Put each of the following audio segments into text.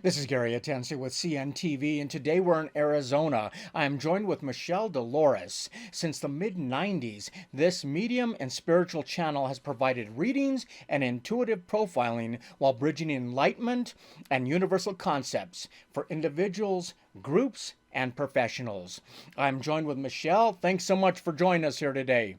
This is Gary Atencio with CNTV, and today we're in Arizona. I am joined with Michelle Dolores. Since the mid-90s, this medium and spiritual channel has provided readings and intuitive profiling while bridging enlightenment and universal concepts for individuals, groups, and professionals. I'm joined with Michelle. Thanks so much for joining us here today.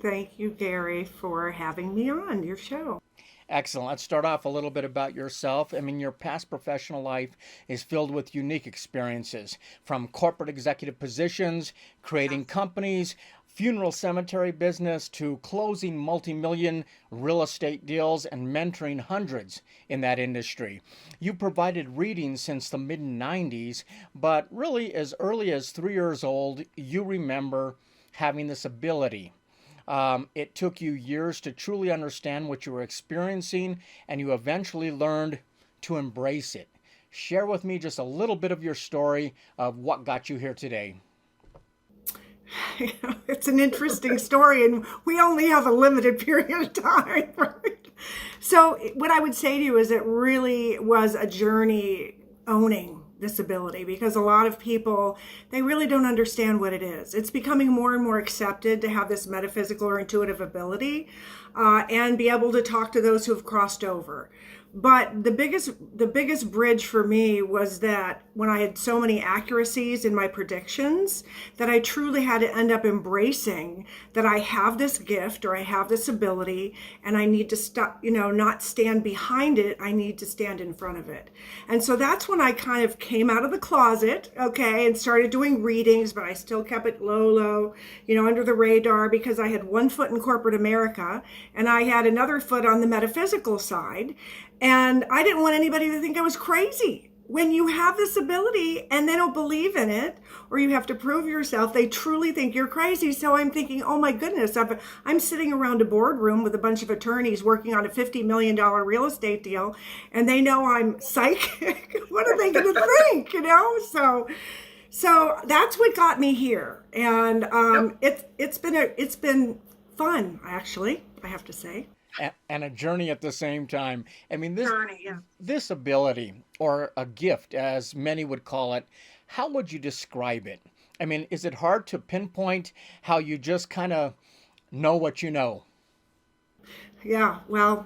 Thank you, Gary, for having me on your show. Excellent. Let's start off a little bit about yourself. I mean, your past professional life is filled with unique experiences, from corporate executive positions, creating companies, funeral cemetery business, to closing multi-million real estate deals and mentoring hundreds in that industry. You provided readings since the mid-90s, but really as early as 3 years old, you remember having this ability. It took you years to truly understand what you were experiencing, and you eventually learned to embrace it. Share with me just a little bit of your story of what got you here today. It's an interesting story, and we only have a limited period of time, right? So what I would say to you is it really was a journey owning this ability, because a lot of people, they really don't understand what it is. It's becoming more and more accepted to have this metaphysical or intuitive ability and be able to talk to those who have crossed over. But the biggest bridge for me was that when I had so many accuracies in my predictions, that I truly had to end up embracing that I have this gift or I have this ability, and I need to stop, not stand behind it. I need to stand in front of it. And so that's when I kind of came out of the closet, okay, and started doing readings, but I still kept it low, under the radar, because I had one foot in corporate America and I had another foot on the metaphysical side. And I didn't want anybody to think I was crazy. When you have this ability and they don't believe in it, or you have to prove yourself, they truly think you're crazy. So I'm thinking, oh my goodness, I'm sitting around a boardroom with a bunch of attorneys working on a $50 million real estate deal, and they know I'm psychic. What are they going to think, So that's what got me here. And it's been fun, actually, I have to say. And a journey at the same time. I mean, this Journey, yeah. this ability, or a gift, as many would call it, how would you describe it? I mean, is it hard to pinpoint how you just kind of know what you know? Yeah, well,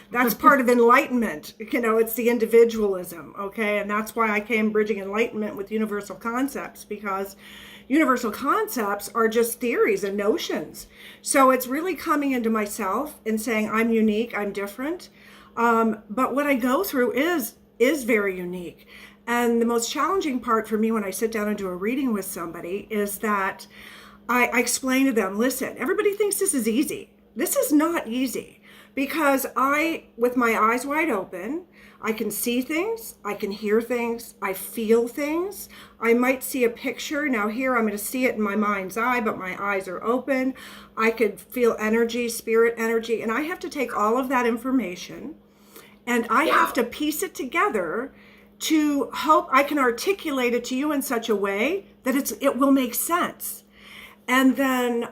that's part of enlightenment. It's the individualism, okay? And that's why I came bridging enlightenment with universal concepts, because universal concepts are just theories and notions. So it's really coming into myself and saying, I'm unique, I'm different. But what I go through is very unique. And the most challenging part for me when I sit down and do a reading with somebody is that I explain to them, listen, everybody thinks this is easy. This is not easy, because with my eyes wide open, I can see things, I can hear things, I feel things. I might see a picture. Now here I'm going to see it in my mind's eye, but my eyes are open. I could feel energy, spirit energy, and I have to take all of that information and I have to piece it together to hope I can articulate it to you in such a way that it will make sense. And then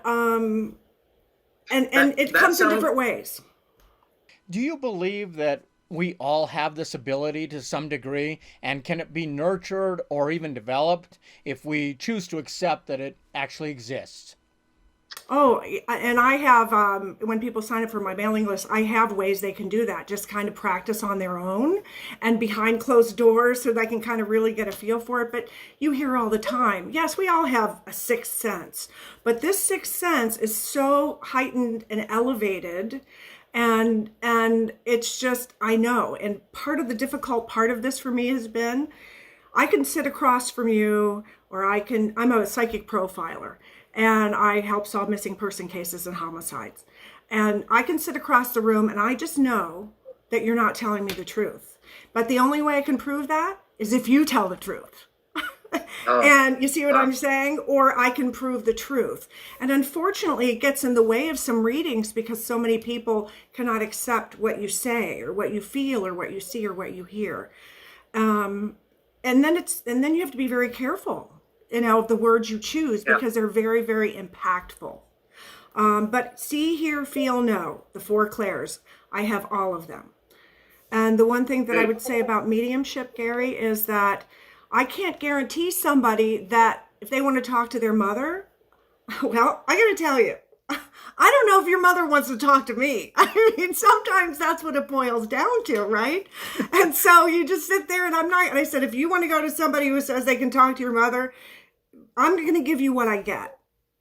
it comes in different ways. Do you believe that we all have this ability to some degree, and can it be nurtured or even developed if we choose to accept that it actually exists? Oh, and I have, when people sign up for my mailing list, I have ways they can do that. Just kind of practice on their own and behind closed doors so they can kind of really get a feel for it. But you hear all the time, yes, we all have a sixth sense, but this sixth sense is so heightened and elevated. And it's just, I know. And part of the difficult part of this for me has been, I can sit across from you, or I'm a psychic profiler, and I help solve missing person cases and homicides. And I can sit across the room and I just know that you're not telling me the truth. But the only way I can prove that is if you tell the truth. And you see what I'm saying? Or I can prove the truth. And unfortunately, it gets in the way of some readings because so many people cannot accept what you say or what you feel or what you see or what you hear. And then you have to be very careful, of the words you choose, because they're very, very impactful. But see, hear, feel, know, the four clairs, I have all of them. And the one thing that I would say about mediumship, Gary, is that I can't guarantee somebody that if they want to talk to their mother, well, I got to tell you, I don't know if your mother wants to talk to me. I mean, sometimes that's what it boils down to, right? And so you just sit there and and I said, if you want to go to somebody who says they can talk to your mother, I'm going to give you what I get.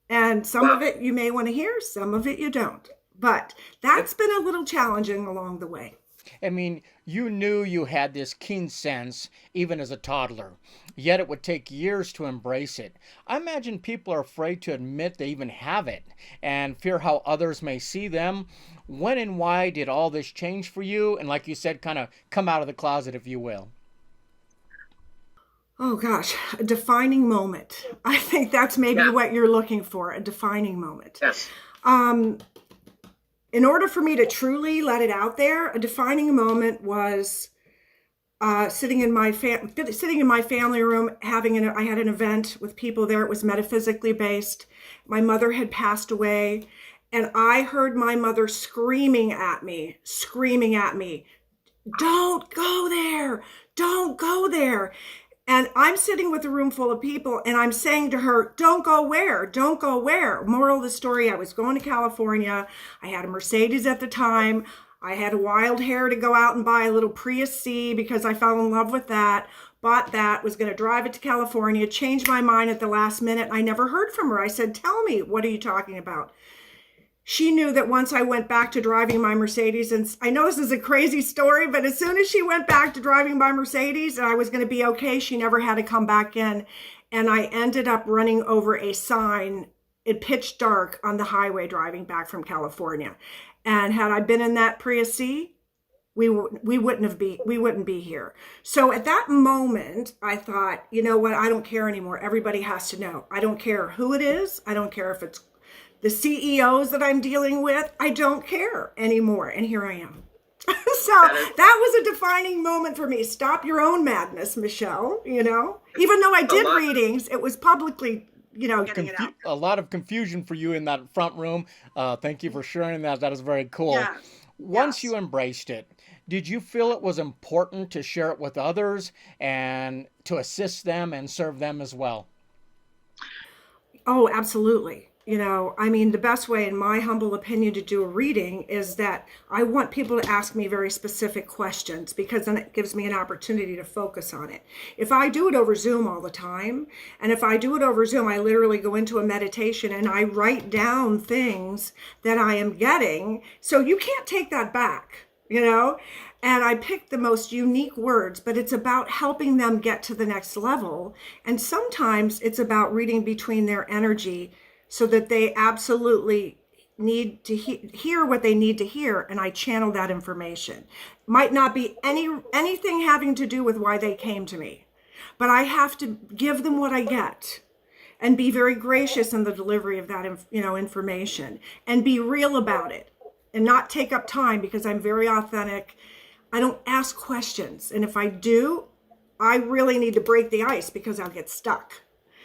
And some of it you may want to hear, some of it you don't. But that's been a little challenging along the way. I mean, you knew you had this keen sense even as a toddler, yet it would take years to embrace it. I imagine people are afraid to admit they even have it and fear how others may see them. When and why did all this change for you? And like you said, kind of come out of the closet, if you will. Oh gosh, a defining moment. I think that's maybe what you're looking for, a defining moment. Yes. In order for me to truly let it out there, a defining moment was sitting in my family room, I had an event with people there. It was metaphysically based. My mother had passed away, and I heard my mother screaming at me, "Don't go there! Don't go there!" And I'm sitting with a room full of people, and I'm saying to her, "Don't go where? Don't go where?" Moral of the story, I was going to California. I had a Mercedes at the time. I had wild hair to go out and buy a little Prius C because I fell in love with that. Bought that, was going to drive it to California, changed my mind at the last minute. I never heard from her. I said, "Tell me, what are you talking about?" She knew that once I went back to driving my Mercedes, and I know this is a crazy story, but as soon as she went back to driving my Mercedes and I was going to be okay, she never had to come back in. And I ended up running over a sign in pitch dark on the highway driving back from California. And had I been in that Prius C, we wouldn't be here. So at that moment, I thought, you know what? I don't care anymore. Everybody has to know. I don't care who it is. I don't care if it's the CEOs that I'm dealing with. I don't care anymore. And here I am. So that was a defining moment for me. Stop your own madness, Michelle. Even though I did readings, it was publicly, getting it out. A lot of confusion for you in that front room. Thank you for sharing that. That is very cool. Yes. Once you embraced it, did you feel it was important to share it with others and to assist them and serve them as well? Oh, absolutely. The best way, in my humble opinion, to do a reading is that I want people to ask me very specific questions, because then it gives me an opportunity to focus on it. If I do it over Zoom all the time, and if I do it over Zoom, I literally go into a meditation and I write down things that I am getting. So you can't take that back, And I picked the most unique words, but it's about helping them get to the next level. And sometimes it's about reading between their energy, so that they absolutely need to hear what they need to hear, and I channel that information. Might not be anything having to do with why they came to me, but I have to give them what I get and be very gracious in the delivery of that information, and be real about it and not take up time, because I'm very authentic. I don't ask questions, and if I do, I really need to break the ice, because I'll get stuck.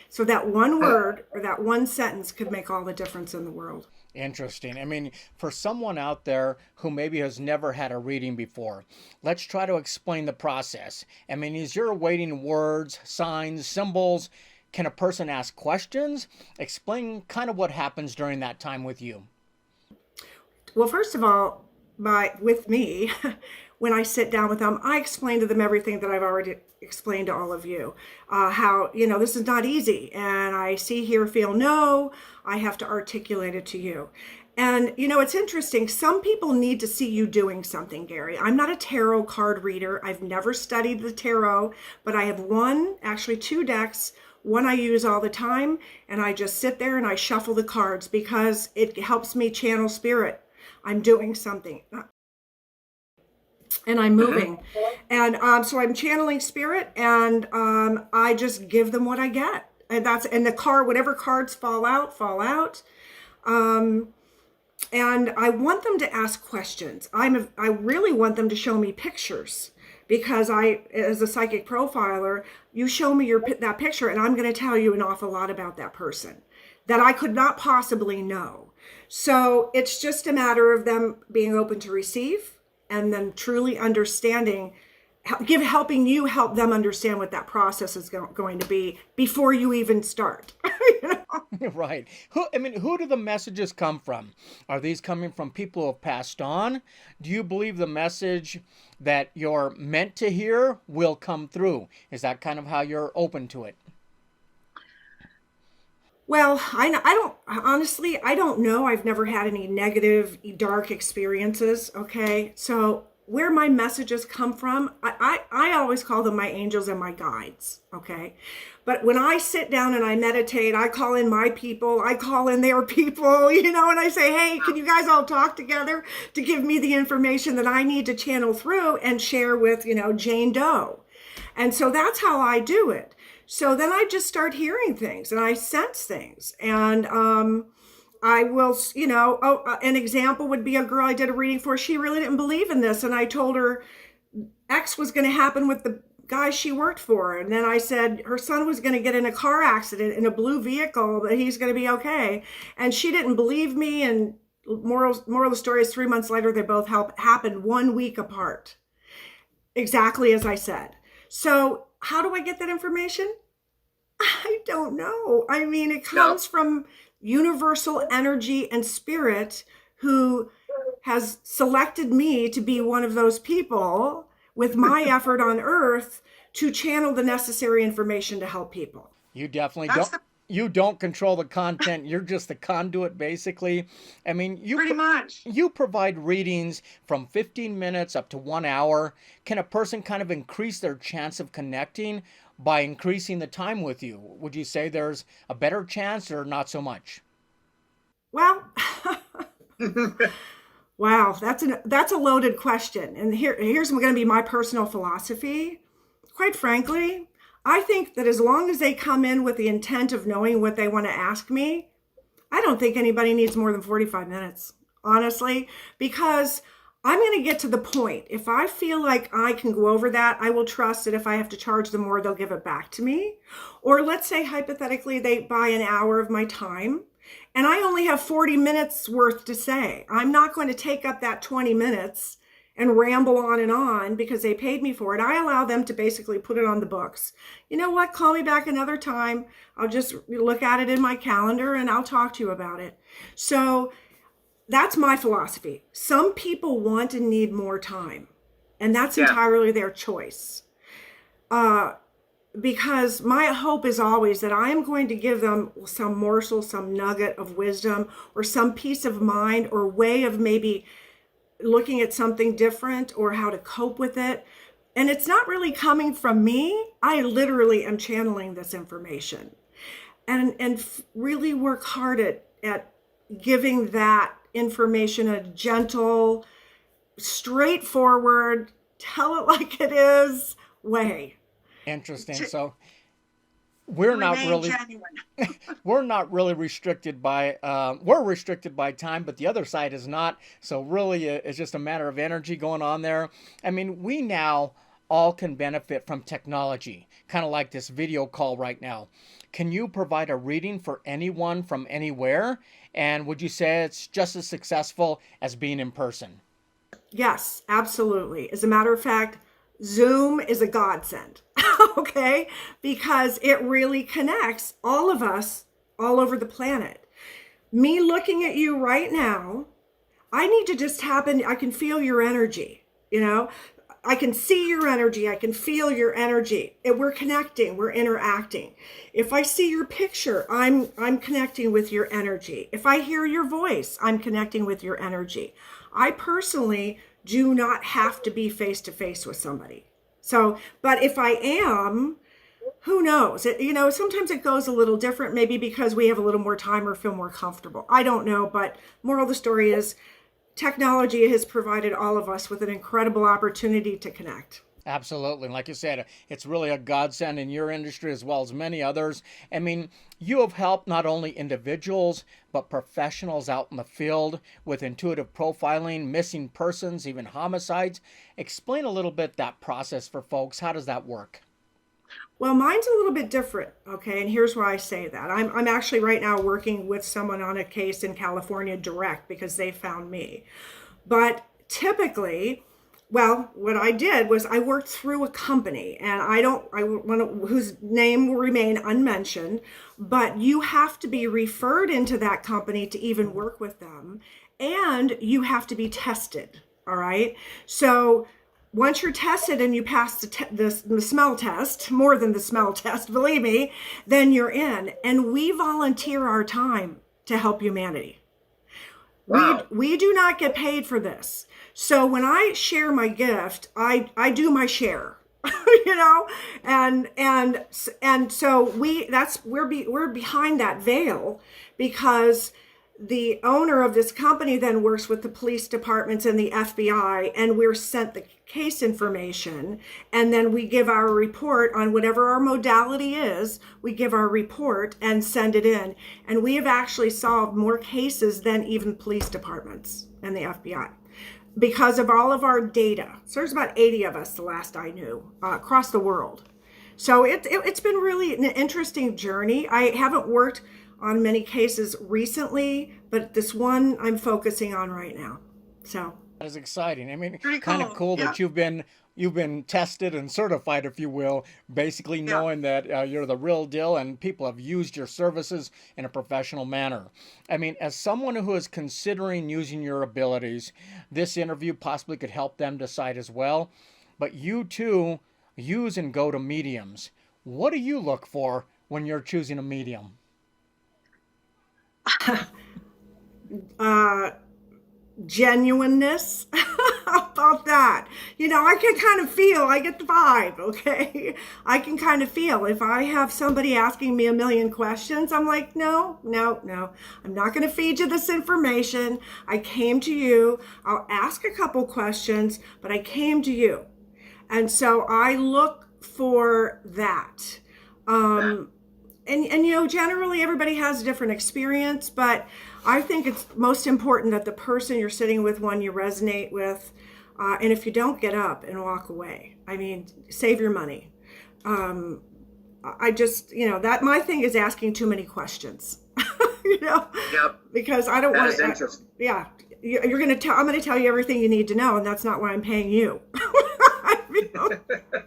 So that one word or that one sentence could make all the difference in the world. Interesting. For someone out there who maybe has never had a reading before, let's try to explain the process. Is your waiting words, signs, symbols? Can a person ask questions? Explain kind of what happens during that time with you. Well, first of all, with me, when I sit down with them, I explain to them everything that I've already explained to all of you. How, this is not easy. And I see, hear, feel, know. I have to articulate it to you. And, it's interesting. Some people need to see you doing something, Gary. I'm not a tarot card reader. I've never studied the tarot, but I have actually two decks. One I use all the time, and I just sit there and I shuffle the cards, because it helps me channel spirit. I'm doing something. And I'm moving. And so I'm channeling spirit, and I just give them what I get. And whatever cards fall out. And I want them to ask questions. I really want them to show me pictures, because as a psychic profiler, you show me that picture, and I'm going to tell you an awful lot about that person that I could not possibly know. So it's just a matter of them being open to receive and then truly understanding, helping you help them understand what that process is going to be before you even start. You know? Right. Who do the messages come from? Are these coming from people who have passed on? Do you believe the message that you're meant to hear will come through? Is that kind of how you're open to it? Well, I don't, honestly, I don't know. I've never had any negative, dark experiences. Okay. So where my messages come from, I always call them my angels and my guides. Okay. But when I sit down and I meditate, I call in my people, I call in their people, you know, and I say, hey, can you guys all talk together to give me the information that I need to channel through and share with, you know, Jane Doe. And so that's how I do it. So then I just start hearing things and I sense things. And I will, you know, an example would be a girl I did a reading for. She really didn't believe in this. And I told her X was going to happen with the guy she worked for. And then I said her son was going to get in a car accident in a blue vehicle, but he's going to be okay. And she didn't believe me. And moral of the story is 3 months later, they both happened 1 week apart. Exactly as I said. So how do I get that information? I don't know. I mean, it comes from universal energy and spirit who has selected me to be one of those people with my effort on earth to channel the necessary information to help people. You definitely don't. You don't control the content. You're just the conduit, basically. I mean, pretty much. You provide readings from 15 minutes up to 1 hour. Can a person kind of increase their chance of connecting by increasing the time with you? Would you say there's a better chance or not so much? Well, wow, that's a loaded question. And here's going to be my personal philosophy. Quite frankly, I think that as long as they come in with the intent of knowing what they want to ask me, I don't think anybody needs more than 45 minutes, honestly, because I'm going to get to the point. If I feel like I can go over that, I will trust that if I have to charge them more, they'll give it back to me. Or let's say hypothetically, they buy an hour of my time and I only have 40 minutes worth to say. I'm not going to take up that 20 minutes and ramble on because they paid me for it. I allow them to basically put it on the books. You know what? Call me back another time. I'll just look at it in my calendar and I'll talk to you about it. So that's my philosophy. Some people want and need more time, and that's entirely their choice. Because my hope is always that I am going to give them some morsel, some nugget of wisdom, or some peace of mind, or way of maybe looking at something different or how to cope with it. And it's not really coming from me. I literally am channeling this information and really work hard at giving that information a gentle, straightforward, tell it like it is way. Interesting. So we're not really we're not really restricted by we're restricted by time, but the other side is not. So really it's just a matter of energy going on there. I mean, we now all can benefit from technology, kind of like this video call right now. Can you provide a reading for anyone from anywhere? And would you say it's just as successful as being in person? Yes, absolutely. As a matter of fact, Zoom is a godsend, okay? Because it really connects all of us all over the planet. Me looking at you right now, I need to just happen, I can feel your energy, you know? I can see your energy. I can feel your energy. We're connecting. We're interacting. If I see your picture, I'm connecting with your energy. If I hear your voice, I'm connecting with your energy. I personally do not have to be face to face with somebody. So, but if I am, who knows? Sometimes it goes a little different, maybe because we have a little more time or feel more comfortable. I don't know, but moral of the story is, technology has provided all of us with an incredible opportunity to connect. Absolutely. Like you said, it's really a godsend in your industry as well as many others. I mean, you have helped not only individuals, but professionals out in the field with intuitive profiling, missing persons, even homicides. Explain a little bit that process for folks. How does that work? Well, mine's a little bit different, okay? And here's why I say that. I'm actually right now working with someone on a case in California direct because they found me. But typically, Well, what I did was I worked through a company, and I want to, whose name will remain unmentioned, but you have to be referred into that company to even work with them, and you have to be tested. All right. So once you're tested and you pass the smell test, more than the smell test, believe me, then you're in. And we volunteer our time to help humanity. Wow. We do not get paid for this. So when I share my gift, I do my share, you know, and so we're behind that veil, because the owner of this company then works with the police departments and the FBI, and we're sent the case information, and then we give our report on whatever our modality is. We give our report and send it in, and we have actually solved more cases than even police departments and the FBI because of all of our data. So there's about 80 of us, the last I knew, across the world. So it's been really an interesting journey. I haven't worked on many cases recently, but this one I'm focusing on right now. So that is exciting. I mean, Pretty kind of cool. cool that you've been tested and certified, if you will, basically knowing that you're the real deal and people have used your services in a professional manner. I mean, as someone who is considering using your abilities, this interview possibly could help them decide as well. But you too use and go to mediums. What do you look for when you're choosing a medium? Genuineness. How about that? You know, I can kind of feel, I get the vibe, okay? I can kind of feel if I have somebody asking me a million questions, I'm like, no. I'm not going to feed you this information. I came to you. I'll ask a couple questions, but I came to you. And so I look for that. And you know, generally everybody has a different experience, but I think it's most important that the person you're sitting with, one you resonate with, and if you don't, get up and walk away. I mean, save your money. I just, you know, that my thing is asking too many questions. You know, Yep. because I don't That want is to. interesting. Yeah, you're going to tell. I'm going to tell you everything you need to know, and that's not why I'm paying you. You know?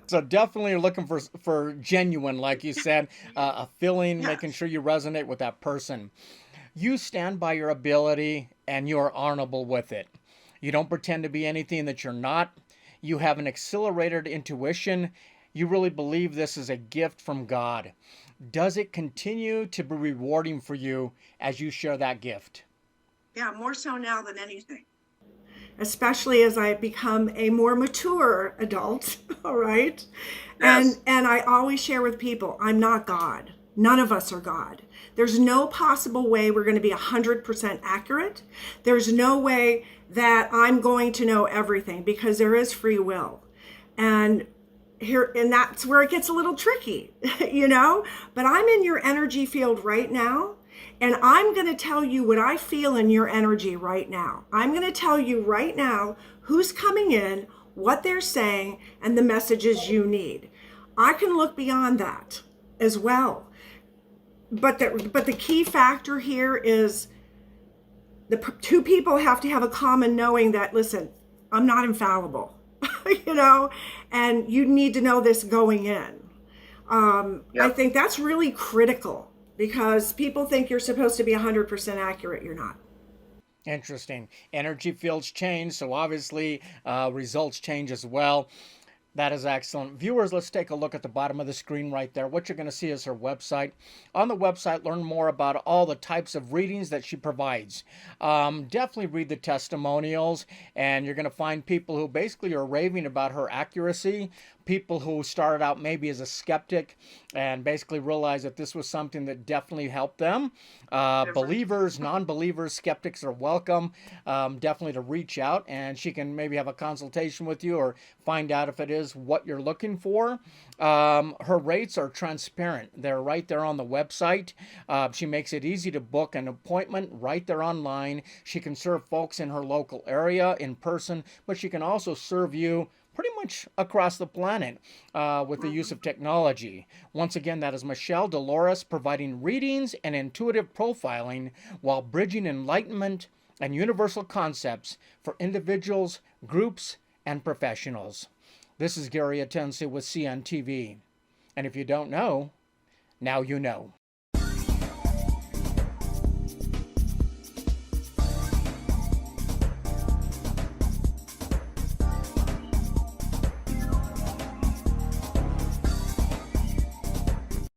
So definitely you're looking for genuine, like you said, a feeling, making sure you resonate with that person. You stand by your ability and you're honorable with it. You don't pretend to be anything that you're not. You have an accelerated intuition. You really believe this is a gift from God. Does it continue to be rewarding for you as you share that gift? Yeah, more so now than anything. Especially as I become a more mature adult, all right? Yes. And I always share with people, I'm not God. None of us are God. There's no possible way we're going to be 100% accurate. There's no way that I'm going to know everything, because there is free will. And that's where it gets a little tricky, you know? But I'm in your energy field right now. And I'm going to tell you what I feel in your energy right now. I'm going to tell you right now who's coming in, what they're saying, and the messages you need. I can look beyond that as well. But the key factor here is the two people have to have a common knowing that, listen, I'm not infallible, you know, and you need to know this going in. I think that's really critical, because people think you're supposed to be 100% accurate. You're not. Interesting. Energy fields change, so obviously results change as well. That is excellent. Viewers, let's take a look at the bottom of the screen right there. What you're going to see is her website. On the website, learn more about all the types of readings that she provides. Definitely read the testimonials, and you're going to find people who basically are raving about her accuracy, people who started out maybe as a skeptic and basically realized that this was something that definitely helped them. Believers, non-believers, skeptics are welcome definitely to reach out, and she can maybe have a consultation with you or find out if it is what you're looking for. Her rates are transparent. They're right there on the website. She makes it easy to book an appointment right there online. She can serve folks in her local area in person, but she can also serve you pretty much across the planet with the use of technology. Once again, that is Michelle Dolores, providing readings and intuitive profiling while bridging enlightenment and universal concepts for individuals, groups, and professionals. This is Gary Atencio with CNTV. And if you don't know, now you know.